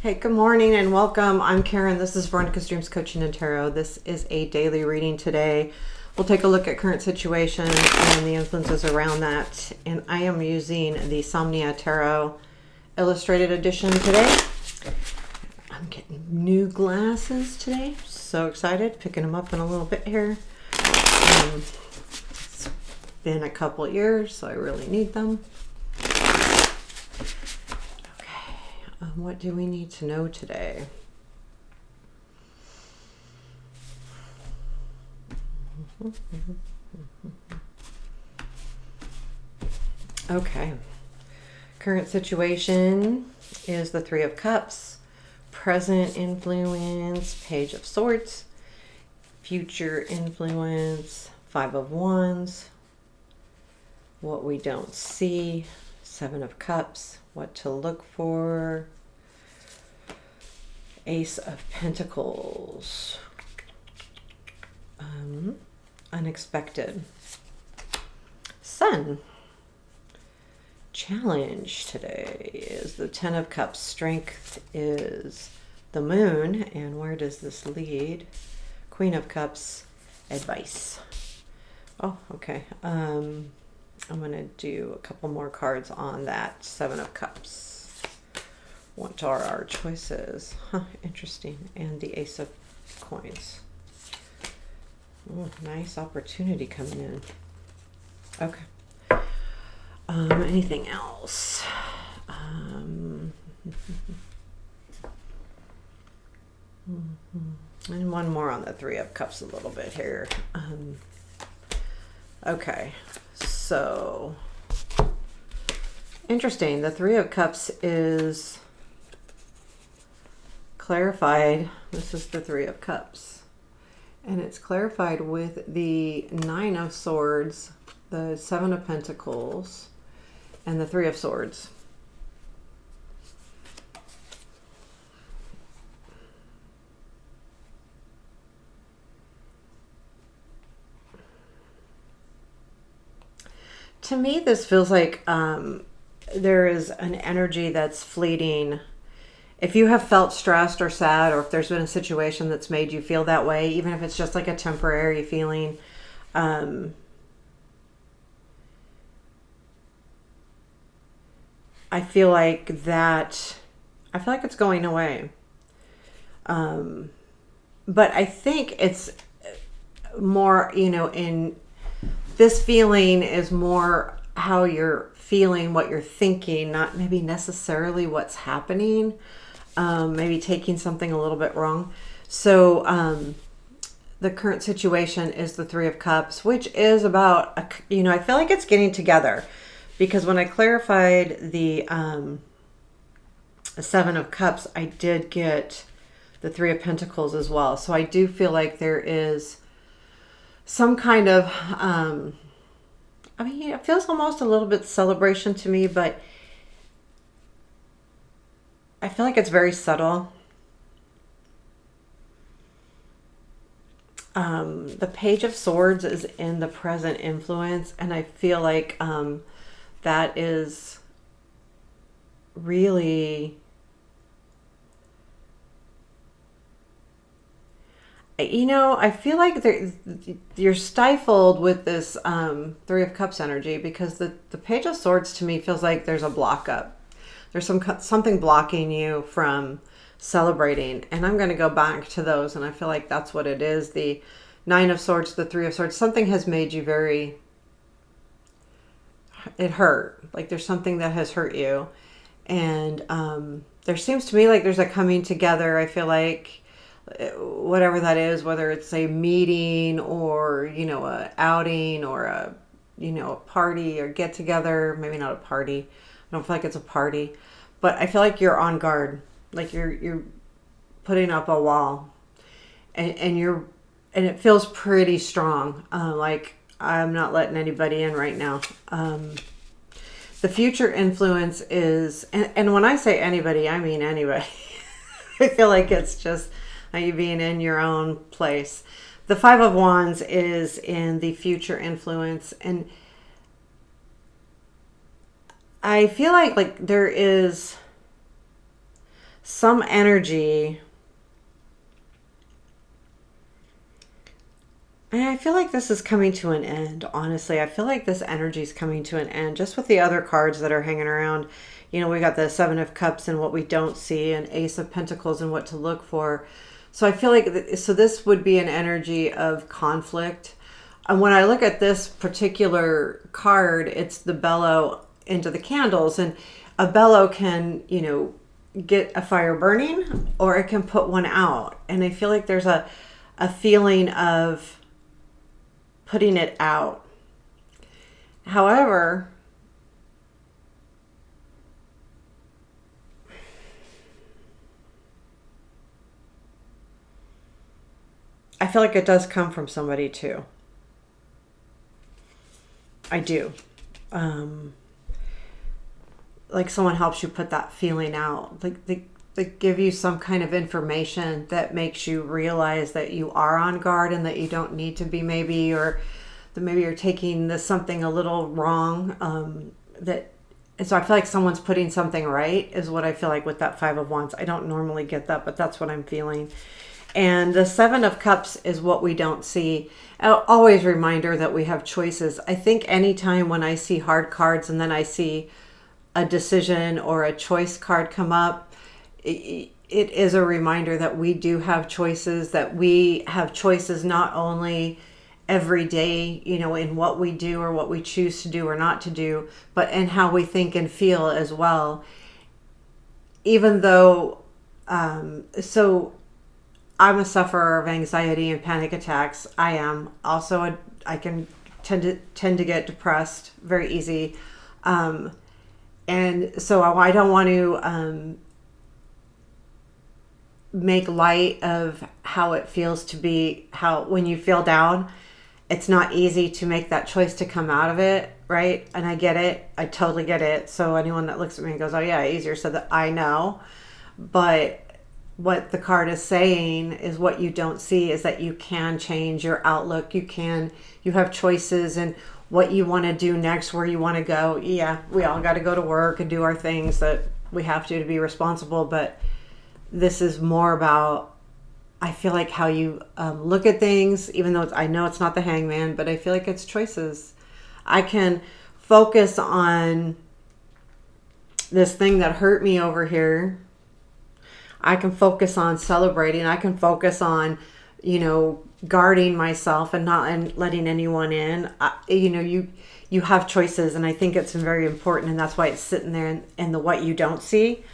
Hey, good morning and welcome. I'm Karen. This is Veronica's Dreams Coaching and Tarot. This is a daily reading today. We'll take a look at current situation and the influences around that. And I am using the Somnia Tarot Illustrated Edition today. I'm getting new glasses today. So excited. Picking them up in a little bit here. It's been a couple years, so I really need them. What do we need to know today? Okay. Current situation is the Three of Cups, present influence, Page of Swords, future influence, Five of Wands, what we don't see, Seven of Cups, what to look for, Ace of Pentacles, unexpected, Sun. Challenge today is the Ten of Cups. Strength is the Moon. And where does this lead? Queen of Cups. Advice. Oh, okay. I'm going to do a couple more cards on that Seven of Cups. What are our choices? Interesting. And the Ace of Coins. Ooh, nice opportunity coming in. Okay. Anything else? And one more on the Three of Cups a little bit here. Okay. So, interesting. The Three of Cups is clarified. This is the Three of Cups. And it's clarified with the Nine of Swords, the Seven of Pentacles, and the Three of Swords. To me, this feels like there is an energy that's fleeting. If you have felt stressed or sad, or if there's been a situation that's made you feel that way, even if it's just like a temporary feeling, I feel like it's going away. But I think it's more, in this feeling is more how you're feeling, what you're thinking, not maybe necessarily what's happening. Maybe taking something a little bit wrong. So the current situation is the Three of Cups, which is about, I feel like it's getting together. Because when I clarified the Seven of Cups, I did get the Three of Pentacles as well. So I do feel like there is some kind of, it feels almost a little bit celebration to me, but I feel like it's very subtle. The Page of Swords is in the present influence, and I feel like that is really, I feel like you're stifled with this Three of Cups energy, because the Page of Swords to me feels like there's a block up. There's something blocking you from celebrating. And I'm going to go back to those. And I feel like that's what it is. The Nine of Swords, the Three of Swords, something has made you it hurt. Like there's something that has hurt you. And there seems to me like there's a coming together. I feel like whatever that is, whether it's a meeting or, a outing or a party or get together, maybe not a party. I don't feel like it's a party, but I feel like you're on guard, like you're putting up a wall, and it feels pretty strong. Like I'm not letting anybody in right now. The future influence is, and when I say anybody, I mean anybody. I feel like it's just you being in your own place. The Five of Wands is in the future influence, and I feel like there is some energy. And I feel like this is coming to an end, honestly. I feel like this energy is coming to an end just with the other cards that are hanging around. You know, we got the Seven of Cups and what we don't see, and Ace of Pentacles and what to look for. So I feel like, so this would be an energy of conflict. And when I look at this particular card, it's the bellow into the candles. And a bellow can, you know, get a fire burning, or it can put one out. And I feel like there's a feeling of putting it out. However, I feel like it does come from somebody too. I do. Like someone helps you put that feeling out. Like they give you some kind of information that makes you realize that you are on guard and that you don't need to be, maybe, or that maybe you're taking this something a little wrong. And so I feel like someone's putting something right is what I feel like with that Five of Wands. I don't normally get that, but that's what I'm feeling. And the Seven of Cups is what we don't see. Always reminder that we have choices. I think anytime when I see hard cards and then I see a decision or a choice card come up, it is a reminder that we do have choices, that we have choices not only every day, you know, in what we do or what we choose to do or not to do, but in how we think and feel as well. Even though, so I'm a sufferer of anxiety and panic attacks. I am also I can tend to get depressed very easy. And so I don't want to make light of how it feels to be, how when you feel down, it's not easy to make that choice to come out of it, right? And I get it. I totally get it. So anyone that looks at me and goes, oh yeah, easier said that, I know. But what the card is saying is what you don't see is that you can change your outlook. You have choices and what you want to do next, where you want to go. Yeah, we all got to go to work and do our things that we have to be responsible. But this is more about, I feel like, how you look at things, even though I know it's not the Hangman, but I feel like it's choices. I can focus on this thing that hurt me over here. I can focus on celebrating. I can focus on, you know, guarding myself and not letting anyone in. You know, you have choices, and I think it's very important, and that's why it's sitting there in the what you don't see,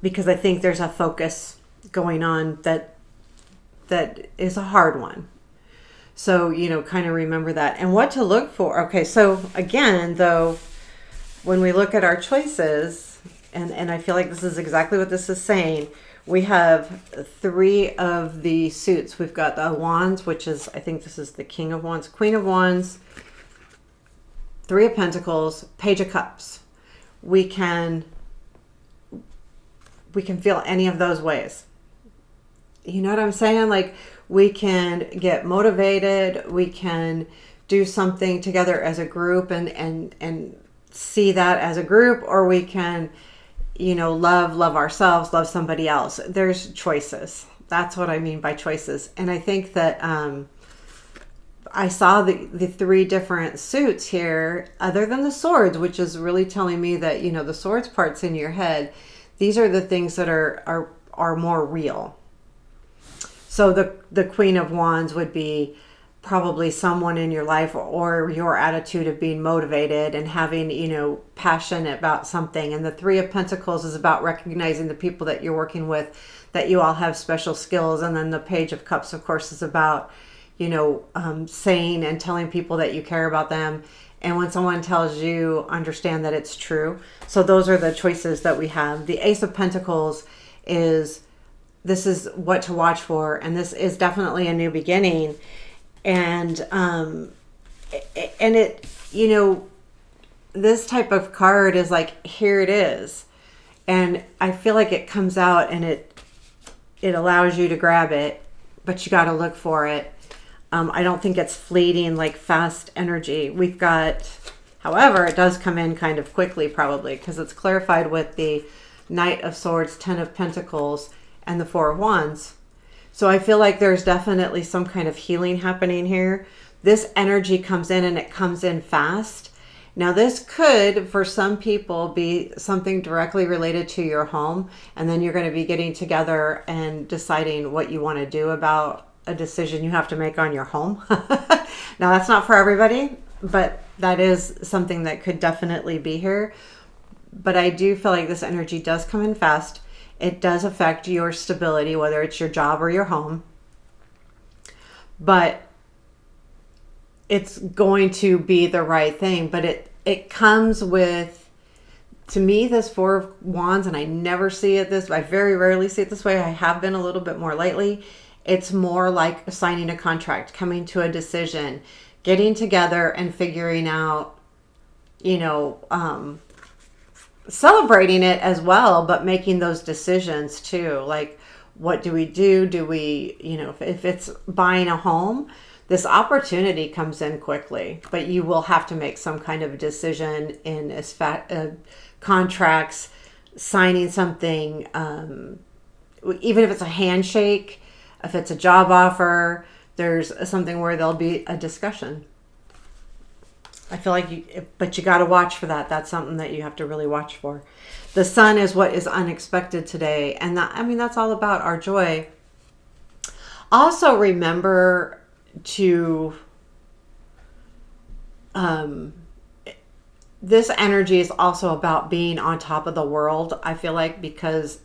because I think there's a focus going on that is a hard one. So, you know, kind of remember that and what to look for. Okay, so again, though, when we look at our choices, and I feel like this is exactly what this is saying, we have three of the suits. We've got the Wands, which is, I think this is the King of Wands, Queen of Wands, Three of Pentacles, Page of Cups. We can feel any of those ways. You know what I'm saying? Like, we can get motivated. We can do something together as a group and see that as a group, or we can, you know, love ourselves, love somebody else. There's choices. That's what I mean by choices. And I think that I saw the three different suits here, other than the swords, which is really telling me that, you know, the swords part's in your head. These are the things that are more real. So the Queen of Wands would be probably someone in your life, or your attitude of being motivated and having, you know, passion about something. And the Three of Pentacles is about recognizing the people that you're working with, that you all have special skills. And then the Page of Cups, of course, is about, you know, saying and telling people that you care about them. And when someone tells you, understand that it's true. So those are the choices that we have. The Ace of Pentacles is, this is what to watch for. And this is definitely a new beginning. And it, you know, this type of card is like, here it is. And I feel like it comes out and it allows you to grab it, but you got to look for it. I don't think it's fleeting, like fast energy. We've got, however, it does come in kind of quickly, probably, because it's clarified with the Knight of Swords, Ten of Pentacles, and the Four of Wands. So I feel like there's definitely some kind of healing happening here. This energy comes in and it comes in fast. Now this could, for some people, be something directly related to your home. And then you're going to be getting together and deciding what you want to do about a decision you have to make on your home. Now that's not for everybody, but that is something that could definitely be here. But I do feel like this energy does come in fast. It does affect your stability, whether it's your job or your home. But it's going to be the right thing. But it comes with, to me, this Four of Wands, and I never see it this way. I very rarely see it this way. I have been a little bit more lately. It's more like signing a contract, coming to a decision, getting together and figuring out, celebrating it as well, but making those decisions too. Like, what do we do? Do we, if it's buying a home, this opportunity comes in quickly, but you will have to make some kind of decision in contracts, signing something, even if it's a handshake, if it's a job offer, there's something where there'll be a discussion. I feel like but you got to watch for that. That's something that you have to really watch for. The Sun is what is unexpected today. And that's all about our joy. Also remember to, this energy is also about being on top of the world. I feel like, because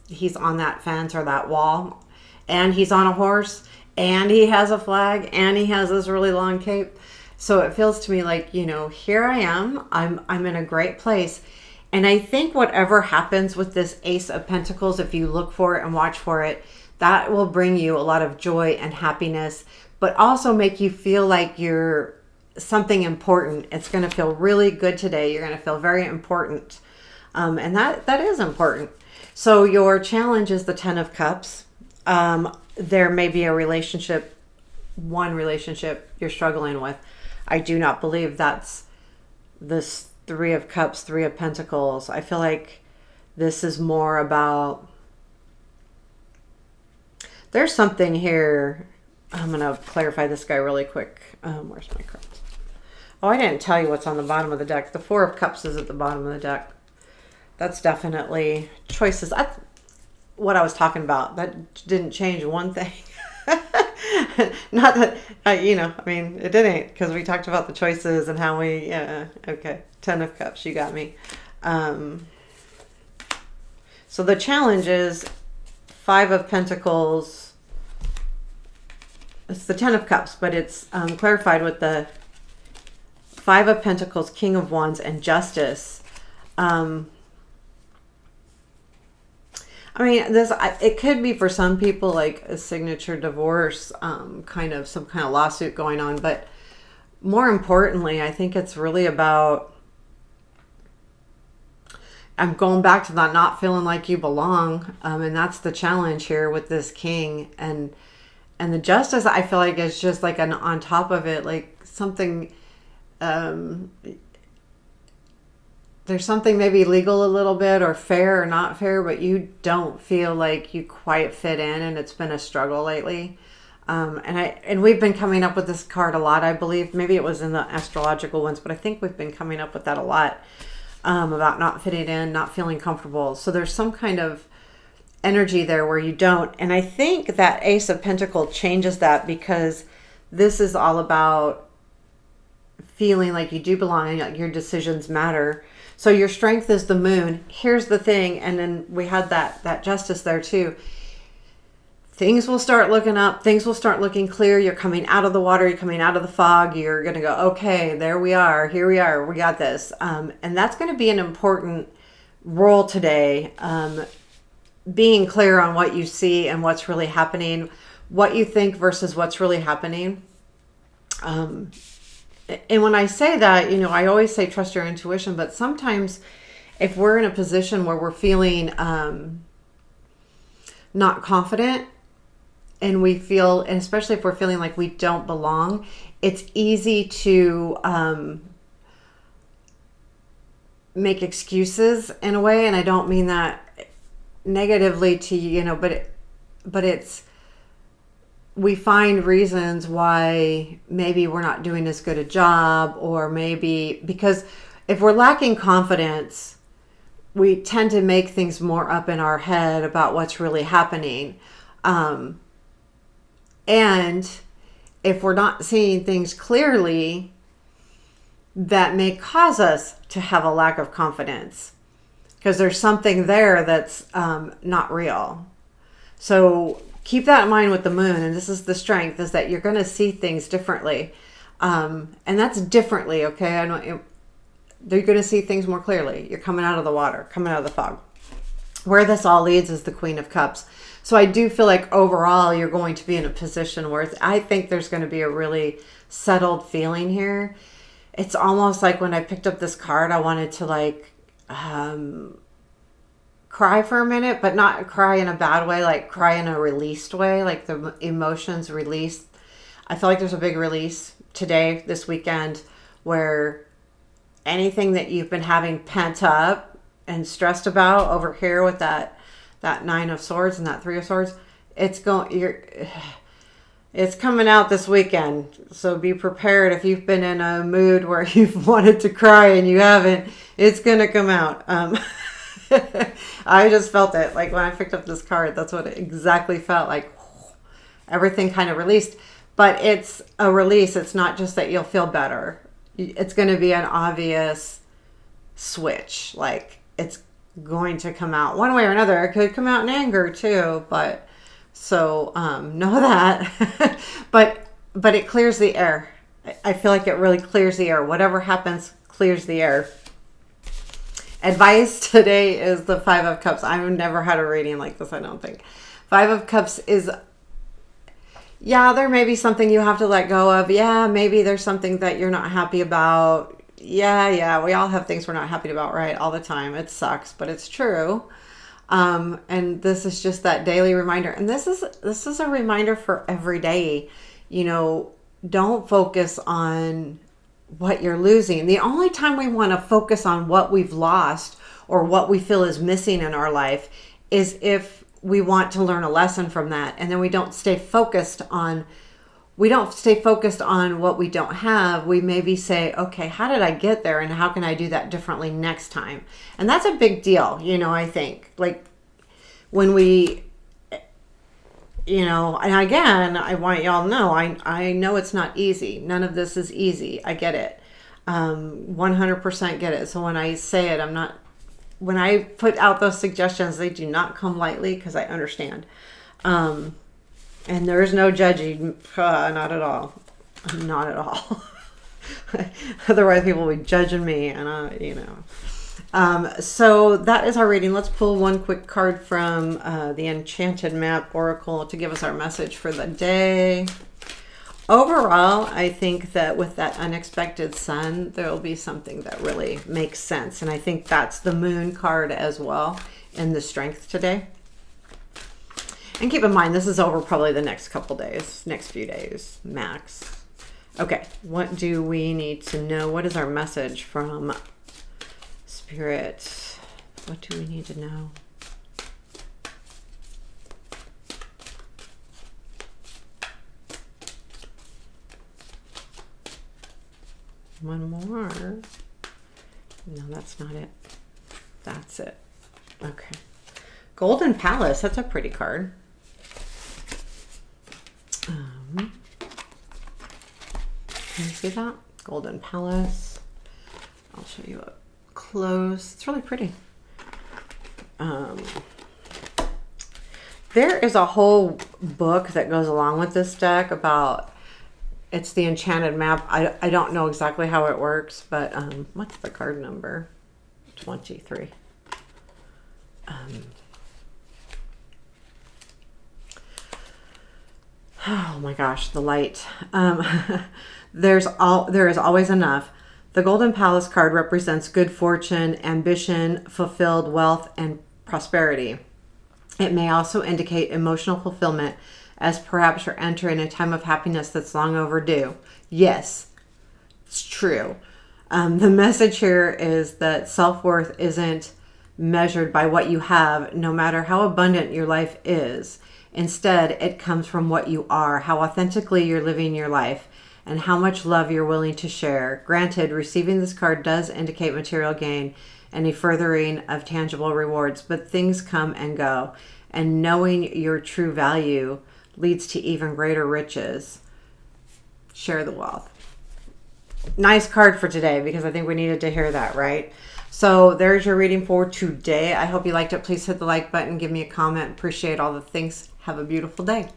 he's on that fence or that wall, and he's on a horse, and he has a flag, and he has this really long cape. So it feels to me like, here I am. I'm in a great place. And I think whatever happens with this Ace of Pentacles, if you look for it and watch for it, that will bring you a lot of joy and happiness, but also make you feel like you're something important. It's going to feel really good today. You're going to feel very important. And that is important. So your challenge is the Ten of Cups. There may be one relationship you're struggling with. I do not believe that's this Three of Cups, Three of Pentacles. I feel like this is more about, there's something here. I'm going to clarify this guy really quick. Where's my cards? Oh, I didn't tell you what's on the bottom of the deck. The Four of Cups is at the bottom of the deck. That's definitely choices. That's what I was talking about. That didn't change one thing. Not that, it didn't, because we talked about the choices and how we, okay. Ten of Cups, you got me. So the challenge is Five of Pentacles. It's the Ten of Cups, but it's clarified with the Five of Pentacles, King of Wands, and Justice. It could be for some people like a signature divorce, some kind of lawsuit going on. But more importantly, I think it's really about, I'm going back to that not feeling like you belong. And that's the challenge here with this King. And the Justice, I feel like, is just like on top of it, like something, there's something maybe legal a little bit, or fair or not fair, but you don't feel like you quite fit in, and it's been a struggle lately. And we've been coming up with this card a lot, I believe. Maybe it was in the astrological ones, but I think we've been coming up with that a lot, about not fitting in, not feeling comfortable. So there's some kind of energy there where you don't. And I think that Ace of Pentacles changes that, because this is all about feeling like you do belong and like your decisions matter. So your strength is the Moon. Here's the thing. And then we had that Justice there too. Things will start looking up. Things will start looking clear. You're coming out of the water. You're coming out of the fog. You're going to go, okay, there we are. Here we are. We got this. And that's going to be an important role today. Being clear on what you see and what's really happening, what you think versus what's really happening. And when I say that, I always say trust your intuition, but sometimes if we're in a position where we're feeling not confident, and we feel, and especially if we're feeling like we don't belong, it's easy to make excuses in a way. And I don't mean that negatively to but it's, we find reasons why maybe we're not doing as good a job, or maybe because if we're lacking confidence, we tend to make things more up in our head about what's really happening. And if we're not seeing things clearly, that may cause us to have a lack of confidence because there's something there that's not real. So keep that in mind with the moon. And this is the strength, is that you're going to see things differently. And that's differently, okay? I know you're going to see things more clearly. You're coming out of the water, coming out of the fog. Where this all leads is the Queen of Cups. So I do feel like overall you're going to be in a position where I think there's going to be a really settled feeling here. It's almost like when I picked up this card, I wanted to like cry for a minute, but not cry in a bad way, like cry in a released way, like the emotions released. I feel like there's a big release today, this weekend, where anything that you've been having pent up and stressed about over here with that Nine of Swords and that Three of Swords, it's coming out this weekend. So be prepared. If you've been in a mood where you've wanted to cry and you haven't, it's going to come out. I just felt it. Like when I picked up this card, that's what it exactly felt like. Everything kind of released. But it's a release. It's not just that you'll feel better. It's going to be an obvious switch. Like it's going to come out one way or another. It could come out in anger too, but so know that. but it clears the air. I feel like it really clears the air. Whatever happens clears the air. Advice today is the Five of Cups. I've never had a reading like this, I don't think. Five of Cups is, yeah, there may be something you have to let go of. Yeah, maybe there's something that you're not happy about. Yeah, we all have things we're not happy about, right? All the time. It sucks, but it's true. And this is just that daily reminder. And this is a reminder for every day. Don't focus on what you're losing. The only time we want to focus on what we've lost or what we feel is missing in our life is if we want to learn a lesson from that. And then we don't stay focused on what we don't have. We maybe say, okay, how did I get there? And how can I do that differently next time? And that's a big deal. I think like when we, and again, I want y'all to know, I know it's not easy. None of this is easy. I get it. 100% get it. So when I say it, when I put out those suggestions, they do not come lightly because I understand. And there is no judging. Not at all. Not at all. Otherwise people will be judging me and so that is our reading. Let's pull one quick card from the Enchanted Map Oracle to give us our message for the day. Overall, I think that with that unexpected sun, there will be something that really makes sense. And I think that's the Moon card as well in the Strength today. And keep in mind, this is over probably the next couple days, next few days, max. Okay, what do we need to know? What is our message from Spirit? What do we need to know? One more. No, that's not it. That's it. Okay. Golden Palace. That's a pretty card. Can you see that? Golden Palace. I'll show you up close. It's really pretty. There is a whole book that goes along with this deck about, it's the Enchanted Map. I don't know exactly how it works, but what's the card number? 23. Oh my gosh, the light. There is always enough. The Golden Palace card represents good fortune, ambition, fulfilled wealth, and prosperity. It may also indicate emotional fulfillment, as perhaps you're entering a time of happiness that's long overdue. Yes, it's true. The message here is that self-worth isn't measured by what you have, no matter how abundant your life is. Instead, it comes from what you are, how authentically you're living your life, and how much love you're willing to share. Granted, receiving this card does indicate material gain and a furthering of tangible rewards, but things come and go, and knowing your true value leads to even greater riches. Share the wealth. Nice card for today, because I think we needed to hear that, right? So there's your reading for today. I hope you liked it. Please hit the like button. Give me a comment. Appreciate all the things. Have a beautiful day.